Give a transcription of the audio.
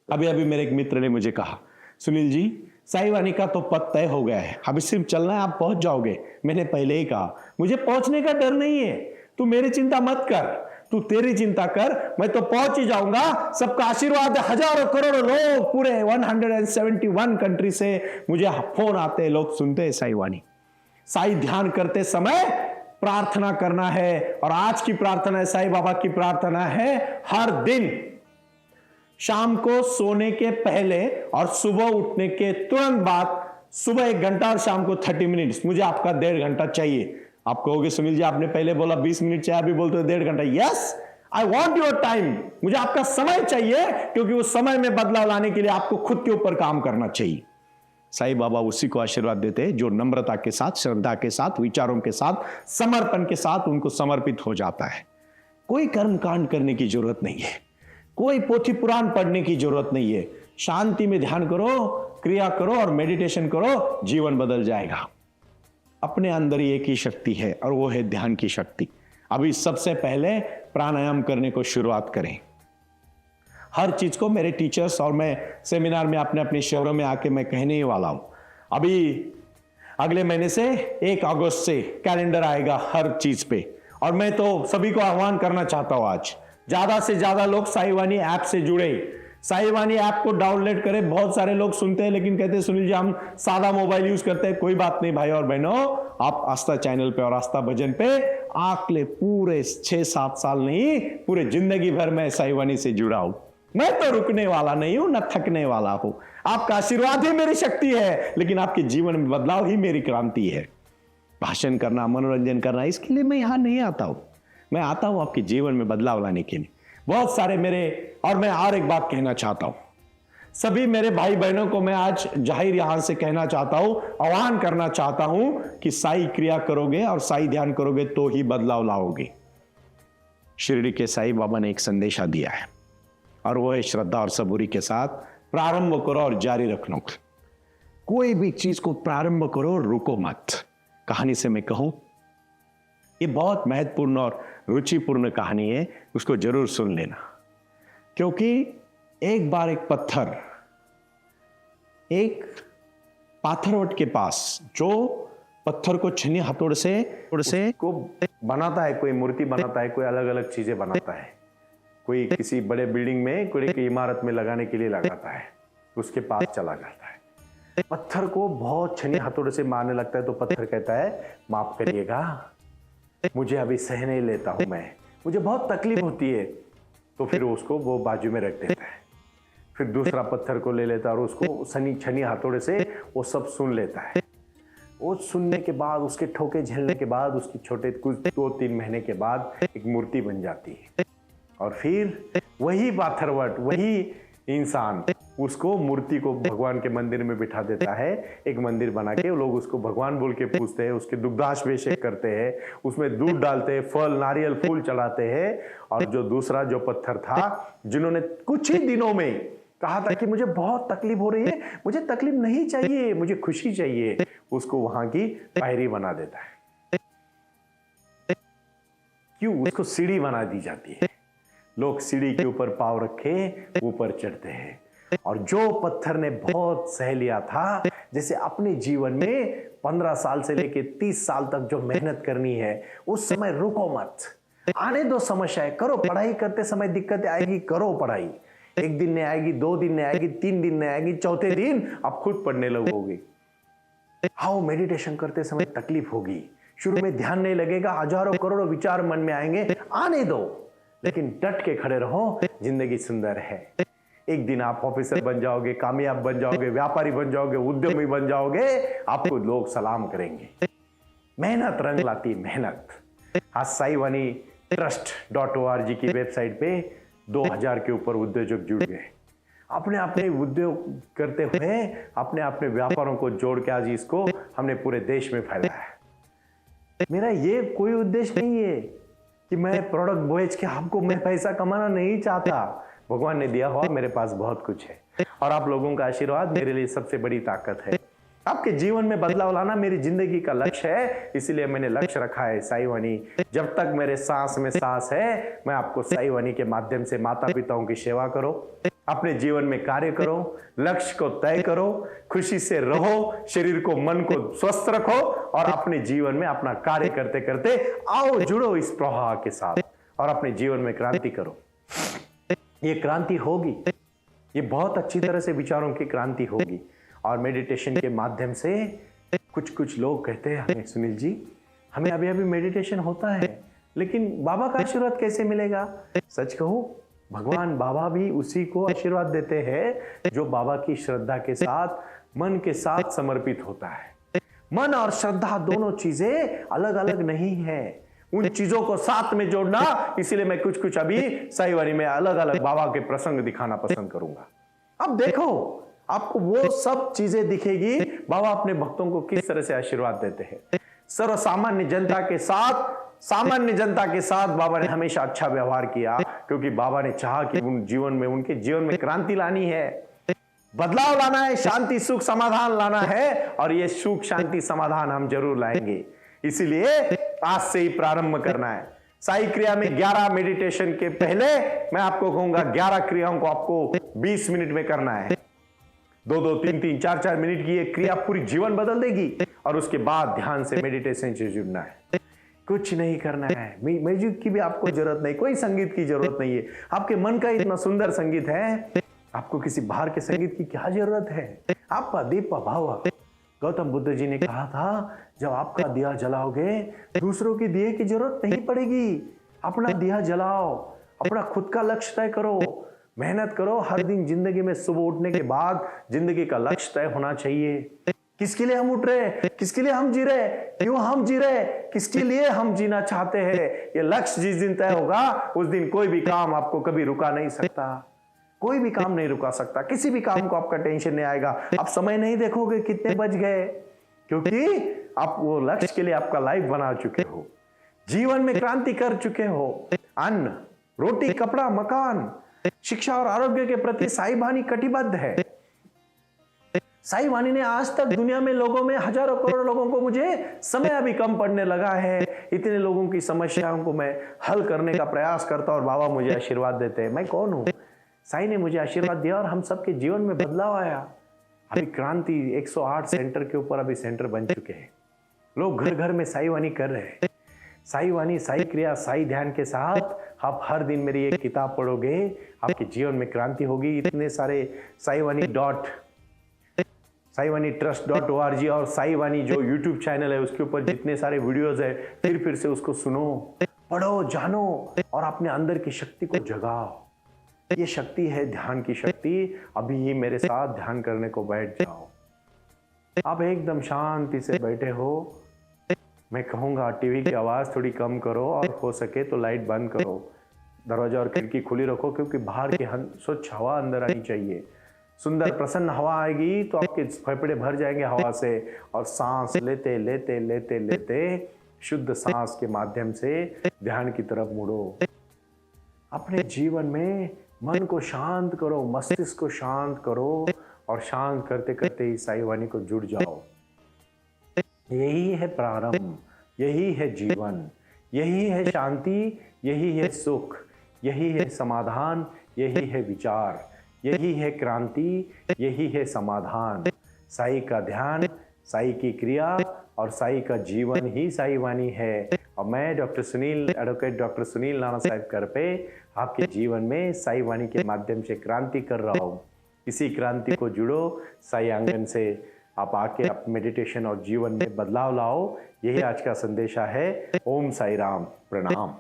अभी अभी मेरे एक मित्र ने मुझे कहा, सुनील जी साई वाणी का तो पद तय हो गया है, अभी सिर्फ चलना है, आप पहुंच जाओगे। मैंने पहले ही कहा मुझे पहुंचने का डर नहीं है, तू मेरी चिंता मत कर, तू तेरी चिंता कर, मैं तो पहुंच ही जाऊंगा। सबका आशीर्वाद है, हजारों करोड़ों लोग पूरे 171 कंट्री से मुझे फोन आते हैं, लोग सुनते हैं साई वाणी। साई ध्यान करते समय प्रार्थना करना है, और आज की प्रार्थना है, साई बाबा की प्रार्थना है, हर दिन शाम को सोने के पहले और सुबह उठने के तुरंत बाद, सुबह 1 घंटा और शाम को 30 मिनट्स, मुझे आपका 1.5 घंटा चाहिए। आप कहोगे सुनील जी आपने पहले बोला 20 मिनट चाहिए, अभी बोलते हो 1.5 घंटा। Yes, I want your time, मुझे आपका समय चाहिए, क्योंकि उस समय में बदलाव लाने के लिए आपको खुद के ऊपर काम करना चाहिए। साईं बाबा उसी को आशीर्वाद देते हैं जो नम्रता के साथ, श्रद्धा के साथ, विचारों के साथ, समर्पण के साथ उनको समर्पित हो जाता है। कोई कर्म कांड करने की जरूरत नहीं है, कोई पोथी पुराण पढ़ने की जरूरत नहीं है, शांति में ध्यान करो, क्रिया करो और मेडिटेशन करो, जीवन बदल जाएगा। अपने अंदर ही एक ही शक्ति है और वो है ध्यान की शक्ति। अभी सबसे पहले प्राणायाम करने को शुरुआत करें। हर चीज को मेरे टीचर्स और मैं सेमिनार में अपने अपने शहरों में आके मैं कहने ही वाला हूं। अभी अगले महीने से 1 अगस्त से कैलेंडर आएगा हर चीज पे, और मैं तो सभी को आह्वान करना चाहता हूं, आज ज्यादा से ज्यादा लोग साई वाणी ऐप से जुड़े, साई वाणी ऐप को डाउनलोड करें। बहुत सारे लोग सुनते हैं लेकिन कहते हैं सुनील जी हम सादा मोबाइल यूज करते हैं। कोई बात नहीं भाई और बहनों, आप आस्था चैनल पे और आस्था भजन पे आकले पूरे 6-7 साल नहीं, पूरे जिंदगी भर मैं साई वाणी से जुड़ा हूं। मैं तो रुकने वाला नहीं हूं, न थकने वाला हूं। आपका आशीर्वाद ही मेरी शक्ति है, लेकिन आपके जीवन में बदलाव ही मेरी क्रांति है। भाषण करना, मनोरंजन करना, इसके लिए मैं यहां नहीं आता हूं। मैं आता हूं आपके जीवन में बदलाव लाने के लिए। बहुत सारे मेरे, और मैं और एक बात कहना चाहता हूं, सभी मेरे भाई बहनों को मैं आज जाहिर यहां से कहना चाहता हूं, आह्वान करना चाहता हूं कि साई क्रिया करोगे और साई ध्यान करोगे तो ही बदलाव लाओगे। शिरडी के साई बाबा ने एक संदेशा दिया है, और वो है श्रद्धा और सबूरी के साथ प्रारंभ करो और जारी रखना। कोई भी चीज को प्रारंभ करो, रुको मत। कहानी से मैं कहूं, ये बहुत महत्वपूर्ण और रुचिपूर्ण कहानी है, उसको जरूर सुन लेना। क्योंकि एक बार एक पत्थर एक पाथरवट के पास, जो पत्थर को छन्नी हथौड़े से को बनाता है, कोई मूर्ति बनाता है, कोई अलग अलग चीजें बनाता है, कोई किसी बड़े बिल्डिंग में, कोई इमारत में लगाने के लिए लगाता है, उसके पास चला जाता है। पत्थर को बहुत छन्नी हथौड़े से मारने लगता है, तो पत्थर कहता है माफ करिएगा, मुझे अभी सह नहीं लेता हूं मैं, मुझे बहुत तकलीफ होती है। तो फिर उसको वो बाजू में रख देता है। फिर दूसरा पत्थर को ले लेता है और उसको छनी हथौड़े से वो सब सुन लेता है। वो सुनने के बाद, उसके ठोके झेलने के बाद, उसकी छोटे कुछ 2-3 महीने के बाद एक मूर्ति बन जाती है। और फिर वही पाथरवट, वही इंसान उसको मूर्ति को भगवान के मंदिर में बिठा देता है। एक मंदिर बना के लोग उसको भगवान बोल के पूजते हैं, उसके दुग्धाभिषेक करते हैं, उसमें दूध डालते हैं, फल नारियल फूल चढ़ाते हैं। और जो दूसरा जो पत्थर था, जिन्होंने कुछ ही दिनों में कहा था कि मुझे बहुत तकलीफ हो रही है, मुझे तकलीफ नहीं चाहिए, मुझे खुशी चाहिए, उसको वहां की पायरी बना देता है। क्यों? उसको सीढ़ी बना दी जाती है। लोग सीढ़ी के ऊपर पांव रखे ऊपर चढ़ते हैं। और जो पत्थर ने बहुत सह लिया था, जैसे अपने जीवन में 15 साल से लेके 30 साल तक जो मेहनत करनी है, उस समय रुको मत, आने दो समस्याएं, करो। पढ़ाई करते समय दिक्कतें आएगी, करो पढ़ाई। 1 दिन नहीं आएगी, 2 दिन नहीं आएगी, 3 दिन नहीं आएगी, चौथे दिन आप खुद पढ़ने लगोगे। हाँ, मेडिटेशन करते समय तकलीफ होगी, शुरू में ध्यान नहीं लगेगा, हजारों करोड़ों विचार मन में आएंगे, आने दो, लेकिन डट के खड़े रहो, जिंदगी सुंदर है। एक दिन आप ऑफिसर बन जाओगे, कामयाब बन जाओगे, व्यापारी बन जाओगे, उद्यमी बन जाओगे, आपको लोग सलाम करेंगे। मेहनत रंग लाती, मेहनत। आज साई वाणी trust.org की वेबसाइट पे 2000 के ऊपर उद्योजक जुड़ गए। अपने अपने उद्योग करते हुए अपने अपने व्यापारों को जोड़ के आज इसको हमने पूरे देश में फैलाया। मेरा ये कोई उद्देश्य नहीं है कि मैं प्रोडक्ट बेच के आपको मैं पैसा कमाना नहीं चाहता। भगवान ने दिया हुआ मेरे पास बहुत कुछ है, और आप लोगों का आशीर्वाद मेरे लिए सबसे बड़ी ताकत है। आपके जीवन में बदलाव लाना मेरी जिंदगी का लक्ष्य है, इसीलिए मैंने लक्ष्य रखा है साई वाणी। जब तक मेरे सांस में सांस है, मैं आपको साई वाणी के माध्यम से माता पिताओं की सेवा करो, अपने जीवन में कार्य करो, लक्ष्य को तय करो, खुशी से रहो, शरीर को मन को स्वस्थ रखो और अपने जीवन में अपना कार्य करते करते आओ जुड़ो इस प्रवाह के साथ और अपने जीवन में क्रांति करो। ये क्रांति होगी, ये बहुत अच्छी तरह से विचारों की क्रांति होगी। और मेडिटेशन के माध्यम से कुछ लोग कहते हैं हमें, सुनील जी हमें अभी अभी मेडिटेशन होता है लेकिन बाबा का आशीर्वाद कैसे मिलेगा? सच कहूं, भगवान बाबा भी उसी को आशीर्वाद देते हैं जो बाबा की श्रद्धा के साथ, मन के साथ समर्पित होता है। मन और श्रद्धा दोनों चीजें अलग अलग नहीं है, उन चीजों को साथ में जोड़ना। इसीलिए मैं कुछ अभी साई वाणी में अलग अलग बाबा के प्रसंग दिखाना पसंद करूंगा। अब देखो, आपको वो सब चीजें दिखेगी बाबा अपने भक्तों को किस तरह से आशीर्वाद देते हैं। सर्वसामान्य जनता के साथ, सामान्य जनता के साथ बाबा ने हमेशा अच्छा व्यवहार किया, क्योंकि बाबा ने चाहा कि उनके जीवन में क्रांति लानी है, बदलाव लाना है, शांति सुख समाधान लाना है और ये सुख शांति समाधान हम जरूर लाएंगे। इसीलिए आज से ही प्रारंभ करना है। साई क्रिया में 11 मेडिटेशन के पहले मैं आपको कहूंगा 11 क्रियाओं को आपको 20 मिनट में करना है। 2-2, 3-3, 4-4 मिनट की ये क्रिया पूरी जीवन बदल देगी। और उसके बाद ध्यान से मेडिटेशन से जुड़ना है, कुछ नहीं करना है। म्यूजिक की भी आपको जरूरत नहीं, कोई संगीत की जरूरत नहीं है। आपके मन का इतना सुंदर संगीत है, आपको किसी बाहर के संगीत की क्या जरूरत है? आपका दीप भाव। गौतम बुद्ध जी ने कहा था, जब आपका दिया जलाओगे दूसरों की दिए की जरूरत नहीं पड़ेगी। अपना दिया जलाओ, अपना खुद का लक्ष्य तय करो, मेहनत करो। हर दिन जिंदगी में सुबह उठने के बाद जिंदगी का लक्ष्य तय होना चाहिए। किसके लिए हम उठ रहे, किसके लिए हम जी रहे, क्यों हम जी रहे, किसके लिए हम जीना चाहते हैं, ये लक्ष्य जिस दिन तय होगा उस दिन कोई भी काम आपको कभी रुका नहीं सकता। कोई भी काम नहीं रुका सकता, किसी भी काम को आपका टेंशन नहीं आएगा। आप समय नहीं देखोगे कितने बज गए, क्योंकि आप वो लक्ष्य के लिए आपका लाइफ बना चुके हो, जीवन में क्रांति कर चुके हो। अन्न, रोटी, कपड़ा, मकान, शिक्षा और आरोग्य के प्रति साई वाणी कटिबद्ध है। साई वाणी ने आज तक दुनिया में लोगों में हजारों करोड़ लोगों को, मुझे समय अभी कम पड़ने लगा है, इतने लोगों की समस्याओं को मैं हल करने का प्रयास करता और बाबा मुझे आशीर्वाद देते हैं। मैं कौन हूं? साई ने मुझे आशीर्वाद दिया और हम सबके जीवन में बदलाव आया। अभी क्रांति 108 सेंटर के ऊपर अभी सेंटर बन चुके हैं। लोग घर घर में साई वाणी कर रहे हैं। साई वाणी, साई क्रिया, साई ध्यान के साथ आप हर दिन मेरी एक किताब पढ़ोगे, आपके जीवन में क्रांति होगी। इतने सारे साईवानी trust.org और साई वाणी जो यूट्यूब चैनल है उसके ऊपर जितने सारे वीडियोस है, फिर से उसको सुनो, पढ़ो, जानो और अपने अंदर की शक्ति को जगाओ। ये शक्ति है ध्यान की शक्ति। अभी ही मेरे साथ ध्यान करने को बैठ जाओ। आप एकदम शांति से बैठे हो। मैं कहूँगा टीवी की आवाज़ थोड़ी कम करो और हो सके तो लाइट बंद करो, दरवाजा और खिड़की खुली रखो, क्योंकि बाहर की स्वच्छ हवा अंदर आनी चाहिए। सुंदर प्रसन्न हवा आएगी तो आपके फेफड़े भर जाएंगे हवा से और सांस लेते लेते लेते लेते शुद्ध सांस के माध्यम से ध्यान की तरफ मुड़ो। अपने जीवन में मन को शांत करो, मस्तिष्क को शांत करो और शांत करते करते ही साई वाणी को जुड़ जाओ। यही है प्रारंभ, यही है जीवन, यही है शांति, यही है सुख, यही है समाधान, यही है विचार, यही है क्रांति, यही है समाधान। साई का ध्यान, साई की क्रिया और साई का जीवन ही साई वाणी है। और मैं doctor Sunil, advocate doctor Sunil नाना साहब करपे आपके जीवन में साई वाणी के माध्यम से क्रांति कर रहा हूँ। इसी क्रांति को जुड़ो, साई आंगन से आप आके आप मेडिटेशन और जीवन में बदलाव लाओ। यही आज का संदेशा है। ओम साई राम, प्रणाम।